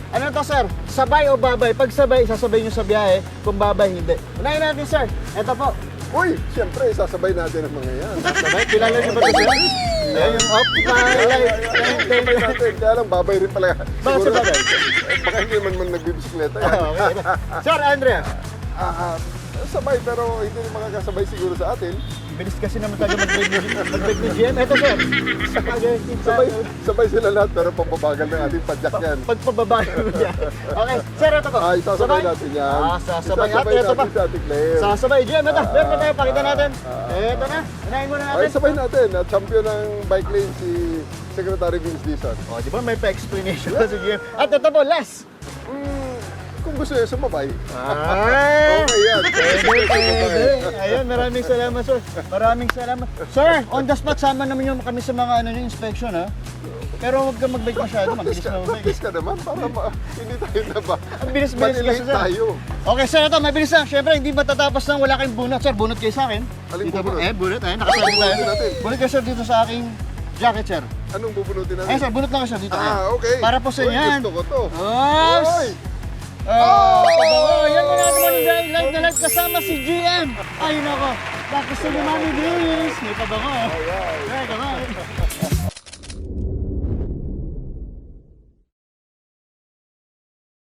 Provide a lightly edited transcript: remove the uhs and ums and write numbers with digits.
Ano to, sir? Sabay o babay? Pag sabay, sasabay nyo sa biyahe. Kung babay, hindi. Unahin natin, sir. Ito po. Uy, siyempre, sasabay natin ang mga yan. Sabay, kilala nyo ba ito, sir? Ayan yung off my life. Sabay natin, kaya lang babay rin pala. Bakit sa babay? Baka hindi man nagbibisikleta yan. Okay. Sir, Andrea. Sabay, pero hindi rin makakasabay siguro sa atin. Bilis kasi naman tayo mag-break ni GM. Ito, sir. Sabay sila lahat, pero pampabagal ng ating padyak yan. Pagpababayo niya. Okay, sir, ito po. Isasabay natin yan. Sasabay. At ito pa. natin sa ating Claire. Sasabay, GM. Ito, meron pa tayo. Pakita natin. Ito na. Unahin muna natin. Ay, sabay natin. Champion ng bike lane si Secretary Vince Dizon. O, di ba may pa-explanation na si GM. At ito po, last. Kung gusto niya sumabay. Okay yan. Pwede. Ayun, maraming salamat, sir. Maraming salamat. Sir, on the spot, sama naman yung kami sa mga inspection, ha? Pero huwag kang mag-bike masyado, mabilis na mag-bike. Practice ka naman para hindi tayo na ba? Ang bilis-bilis kasi, Manilate sir. tayo. Okay, sir, ito, mabilis lang. Siyempre, hindi matatapos nang wala kayong bunot. Sir, bunot kayo sa akin. Alin Dito po. bunot? Bunot, nakasabi tayo. bunutin natin? Bunot kayo, sir, dito sa aking jacket, sir. Anong bubunutin natin? Sir, bunot lang kayo, sir, dito. Okay. Para po sa Uy, yan. Gusto ko to. Oops! Yan mo naman yung live na live kasama si GM. Ayun ako. Tapos si Mami Grace. May pabango. Ay, come on.